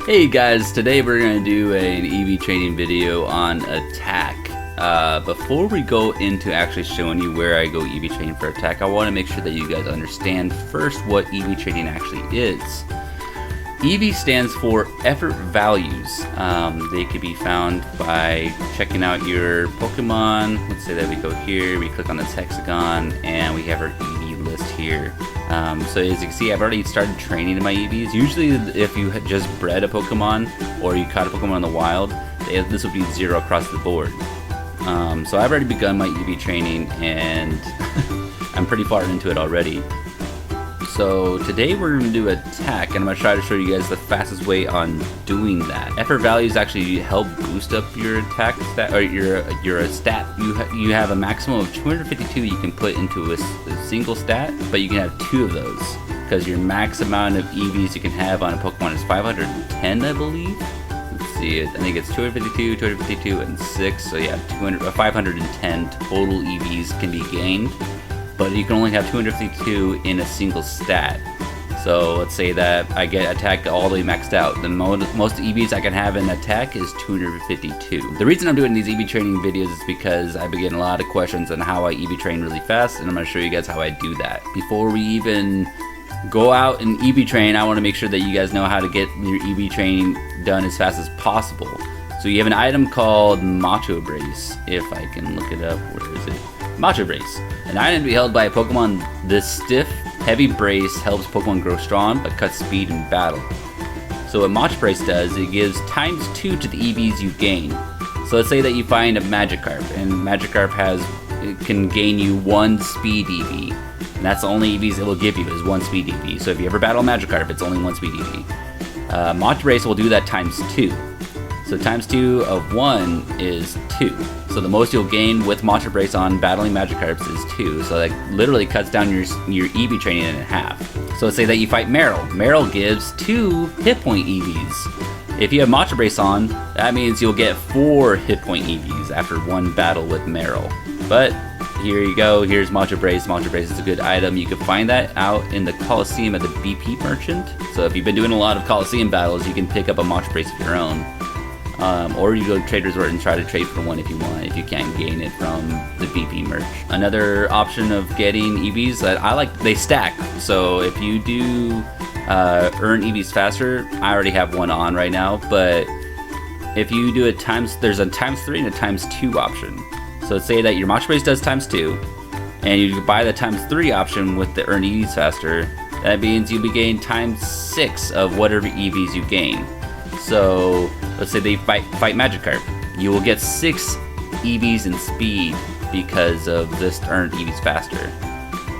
Hey guys, today we're going to do an EV training video on attack. Before we go into actually showing you where I go EV training for attack, I want to make sure that you guys understand first what EV training actually is. EV stands for effort values. They can be found by checking out your Pokemon. Let's say that we go here, we click on this hexagon, and we have our EV list here. So as you can see, I've already started training in my EVs. Usually if you had just bred a Pokemon or you caught a Pokemon in the wild, this would be 0 across the board. So I've already begun my EV training and I'm pretty far into it already. So today we're going to do attack, and I'm going to try to show you guys the fastest way on doing that. Effort values actually help boost up your attack stat, or your stat. You have a maximum of 252 you can put into a single stat, but you can have 2 of those because your max amount of EVs you can have on a Pokemon is 510, I believe. Let's see, I think it's 252, 252, and 6. So yeah, 510 total EVs can be gained. But you can only have 252 in a single stat. So let's say that I get attack all the way maxed out. The most EVs I can have in attack is 252. The reason I'm doing these EV training videos is because I've been getting a lot of questions on how I EV train really fast, and I'm going to show you guys how I do that. Before we even go out and EV train, I want to make sure that you guys know how to get your EV training done as fast as possible. So you have an item called Macho Brace. If I can look it up, where is it? Macho Brace. An item to be held by a Pokemon. This stiff, heavy brace helps Pokemon grow strong but cuts speed in battle. So what Macho Brace does, it gives ×2 to the EVs you gain. So let's say that you find a Magikarp, and Magikarp can gain you 1 speed EV. And that's the only EVs it will give you, is 1 speed EV. So if you ever battle Magikarp, it's only 1 speed EV. Macho Brace will do that ×2. So ×2 of 1 is 2. So the most you'll gain with Macho Brace on battling Magikarps is 2. So that literally cuts down your EV training in half. So let's say that you fight Meryl. Meryl gives 2 hit point EVs. If you have Macho Brace on, that means you'll get 4 hit point EVs after 1 battle with Meryl. But here you go, here's Macho Brace. Macho Brace is a good item. You can find that out in the Coliseum at the BP Merchant. So if you've been doing a lot of Coliseum battles, you can pick up a Macho Brace of your own. Or you go to Trader's Resort and try to trade for one if you want, if you can't gain it from the BP merch. Another option of getting EVs that I like, they stack. So if you do earn EVs faster, I already have one on right now, but if you do it there's a ×3 and a ×2 option. So let's say that your Macho Brace does ×2, and you buy the ×3 option with the earn EVs faster. That means you'll be getting ×6 of whatever EVs you gain. So let's say they fight Magikarp. You will get 6 EVs in speed because of this earned EVs faster.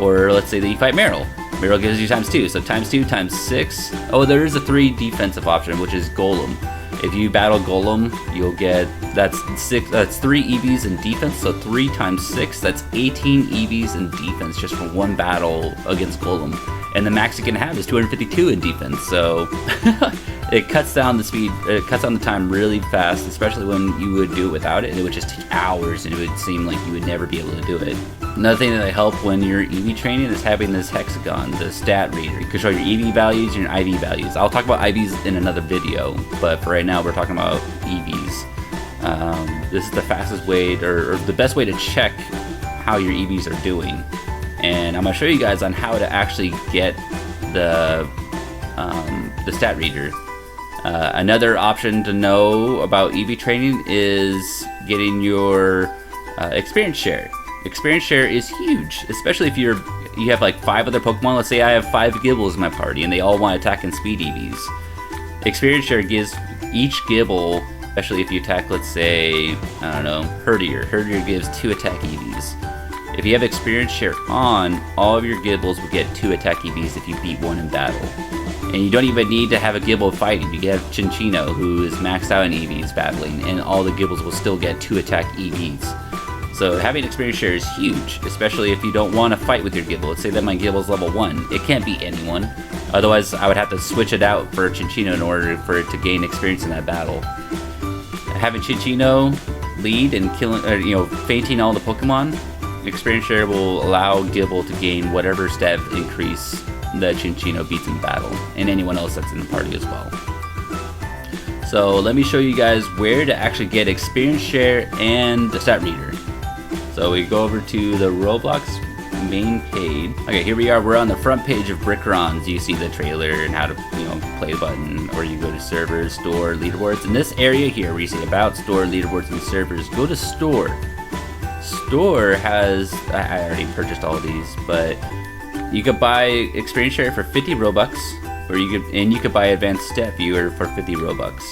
Or let's say that you fight Meryl. Meryl gives you ×2, so ×2 ×6. Oh, there is a 3 defensive option, which is Golem. If you battle Golem, you'll get that's 3 EVs in defense, so 3 × 6, that's 18 EVs in defense just for 1 battle against Golem. And the max you can have is 252 in defense, so it cuts down the speed, it cuts down the time really fast, especially when you would do it without it. It would just take hours and it would seem like you would never be able to do it. Another thing that helps when you're EV training is having this hexagon, the stat reader. You can show your EV values and your IV values. I'll talk about IVs in another video, but for right now we're talking about EVs. This is the fastest way, or the best way to check how your EVs are doing. And I'm going to show you guys on how to actually get the stat reader. Another option to know about EV training is getting your experience share. Experience share is huge, especially if you have like 5 other Pokemon. Let's say I have 5 Gibbles in my party and they all want attack and speed EVs. Experience share gives each Gibble, especially if you attack, let's say, I don't know, Herdier. Herdier gives 2 attack EVs. If you have experience share on, all of your Gibbles will get 2 attack EVs if you beat 1 in battle. And you don't even need to have a Gibble fighting. You can have Chinchino, who is maxed out in EVs battling, and all the Gibbles will still get 2 attack EVs. So having experience share is huge, especially if you don't want to fight with your Gibble. Let's say that my Gibble is level 1. It can't beat anyone. Otherwise, I would have to switch it out for Chinchino in order for it to gain experience in that battle. Having Chinchino lead and killing, fainting all the Pokemon, experience share will allow Gibble to gain whatever stat increase that Chinchino beats in battle, and anyone else that's in the party as well. So let me show you guys where to actually get experience share and the stat reader. So we go over to the Roblox main page. Okay, here we are. We're on the front page of Brickron's. You see the trailer and how to, play the button, or you go to servers, store, leaderboards. In this area here, where you see about, store, leaderboards, and servers, go to store. Store has, I already purchased all of these, but you could buy experience share for 50 Robux, or you could buy advanced stat viewer for 50 Robux.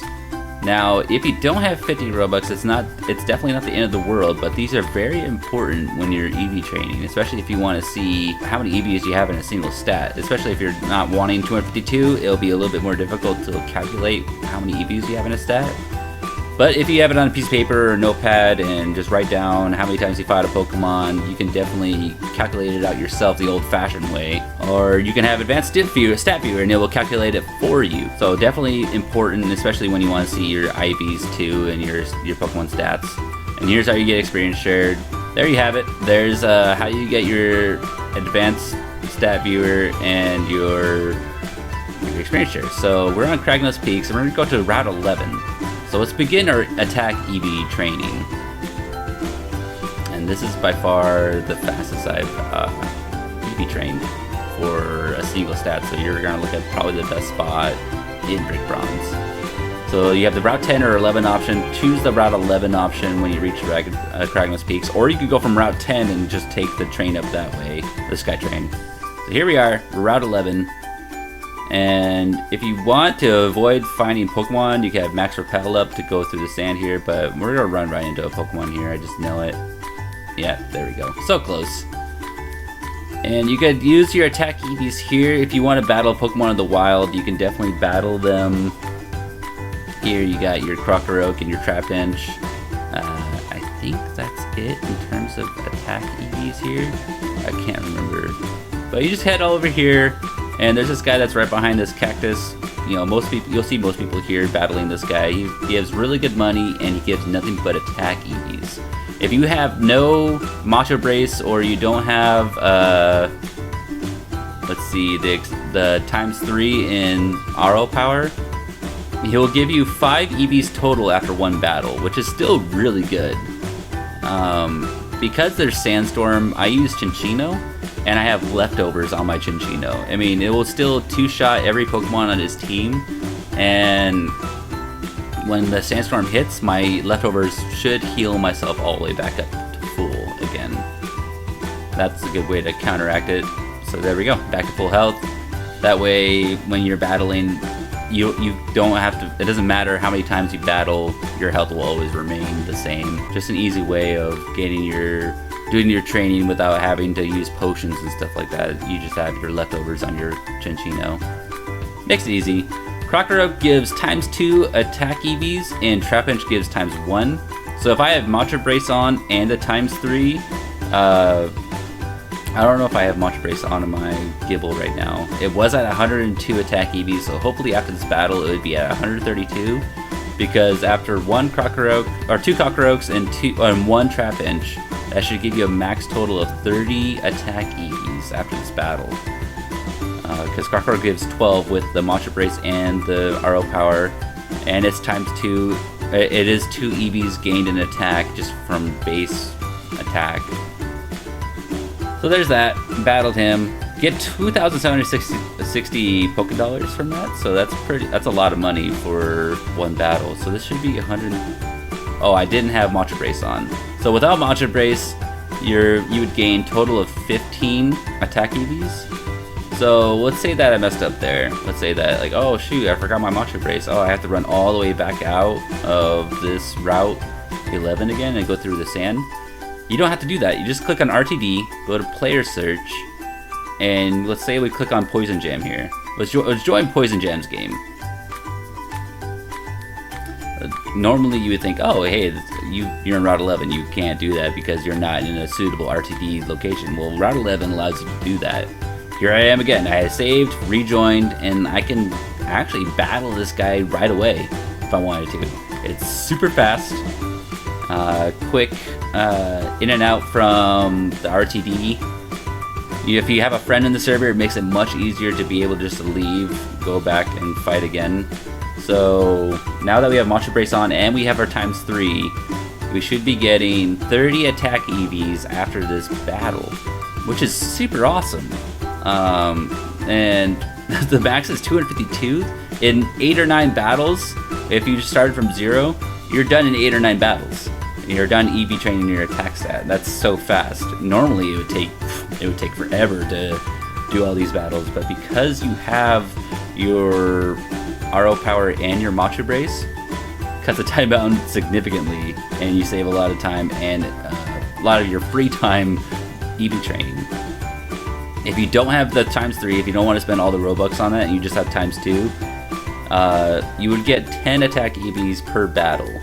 Now, if you don't have 50 Robux, it's definitely not the end of the world, but these are very important when you're EV training, especially if you want to see how many EVs you have in a single stat. Especially if you're not wanting 252, it'll be a little bit more difficult to calculate how many EVs you have in a stat. But if you have it on a piece of paper or notepad and just write down how many times you fought a Pokemon, you can definitely calculate it out yourself the old-fashioned way. Or you can have advanced stat viewer and it will calculate it for you. So definitely important, especially when you want to see your IVs too and your Pokemon stats. And here's how you get experience shared. There you have it. There's how you get your advanced stat viewer and your experience share. So we're on Kragnos Peaks and we're going to go to Route 11. So let's begin our attack EV training. And this is by far the fastest I've EV trained for a single stat. So you're gonna look at probably the best spot in Brick Bronze. So you have the Route 10 or 11 option. Choose the Route 11 option when you reach Kragnos Peaks. Or you could go from Route 10 and just take the train up that way, the Sky Train. So here we are, Route 11. And if you want to avoid finding Pokemon, you can have max repel up to go through the sand here, but we're gonna run right into a Pokemon here, I just know it. Yeah, there we go, so close. And you could use your attack EVs here. If you want to battle Pokemon in the wild, you can definitely battle them. Here you got your Crocoroke and your Trapinch. I think that's it in terms of attack EVs here. I can't remember. But you just head over here. And there's this guy that's right behind this cactus. Most people, you'll see most people here battling this guy. He gives really good money, and he gives nothing but attack EVs. If you have no Macho Brace, or you don't have, let's see, the ×3 in RO power, he'll give you 5 EVs total after one battle, which is still really good. Because there's Sandstorm, I use Chinchino. And I have leftovers on my Chinchino. I mean, it will still two-shot every Pokemon on his team, and when the Sandstorm hits, my leftovers should heal myself all the way back up to full again. That's a good way to counteract it. So there we go, back to full health. That way, when you're battling, you don't have to, it doesn't matter how many times you battle, your health will always remain the same. Just an easy way of doing your training without having to use potions and stuff like that. You just have your leftovers on your Chinchino. Makes it easy. Crocoroke gives ×2 attack EVs, and Trapinch gives ×1. So if I have Macho Brace on and a ×3, I don't know if I have Macho Brace on in my Gibble right now. It was at 102 attack EVs, so hopefully after this battle it would be at 132. Because after one Crocoroke, or 2 Crocoroks and 1 Trapinch, that should give you a max total of 30 attack EVs after this battle. Because Crocoroke gives 12 with the Macho Brace and the RO power, and it's ×2. It is 2 EVs gained in attack just from base attack. So there's that. Battled him. Get 2,760 Poké Dollars from that. So that's a lot of money for one battle. So this should be 100. Oh, I didn't have Macho Brace on. So without Macho Brace, you would gain total of 15 attack EVs. So let's say that I messed up there. Let's say that, like, oh shoot, I forgot my Macho Brace. Oh, I have to run all the way back out of this Route 11 again and go through the sand. You don't have to do that. You just click on RTD, go to Player Search, and let's say we click on Poison Jam here. Let's join Poison Jam's game. Normally you would think, oh hey, you're in Route 11, you can't do that because you're not in a suitable RTD location. Well, Route 11 allows you to do that. Here I am again. I saved, rejoined, and I can actually battle this guy right away if I wanted to. It's super fast, quick, in and out from the RTD. If you have a friend in the server, it makes it much easier to be able just to leave, go back and fight again. So now that we have Macho Brace on and we have our ×3, we should be getting 30 attack EVs after this battle, which is super awesome. And the max is 252. In 8 or 9 battles, if you started from 0, you're done in 8 or 9 battles. You're done EV training your attack stat. That's so fast. Normally it would take forever to do all these battles, but because you have your RO power and your Macho Brace, cuts the time down significantly, and you save a lot of time and a lot of your free time EV training. If you don't have the ×3, if you don't want to spend all the Robux on that and you just have ×2, you would get 10 attack EVs per battle,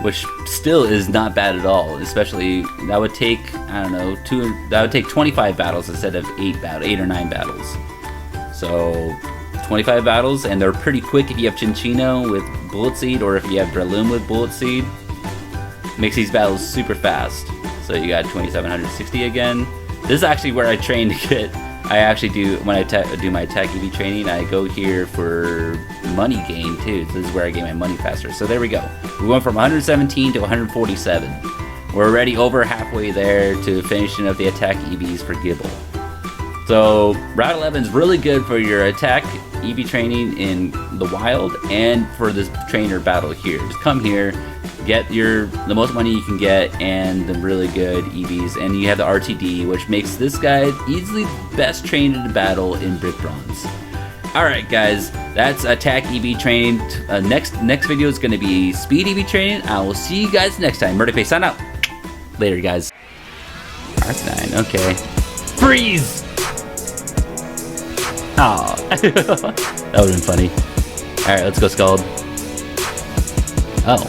which still is not bad at all. Especially that would take, I don't know, that would take 25 battles instead of 8 or 9 battles. So 25 battles, and they're pretty quick if you have Chinchino with Bullet Seed, or if you have Breloom with Bullet Seed. Makes these battles super fast. So you got 2760 again. This is actually where I train to get. I actually do, when I do my attack EV training, I go here for money gain too. This is where I gain my money faster. So there we go. We went from 117 to 147. We're already over halfway there to finishing up the attack EVs for Gibble. So Route 11 is really good for your attack EV training in the wild and for this trainer battle here. Just come here, get the most money you can get and the really good EVs, and you have the RTD, which makes this guy easily the best trained in the battle in Brick Bronze. Alright guys, that's attack EV training. Next video is going to be speed EV training. I will see you guys next time. MurderFace, sign out. Later guys. Arc9, okay. Freeze! Aw. That would have been funny. Alright, let's go Scald. Oh.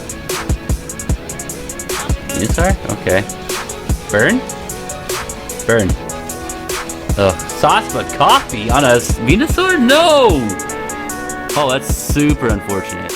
Venusaur? Okay. Burn? Burn. Ugh. Sauce but coffee on a Venusaur? No! Oh, that's super unfortunate.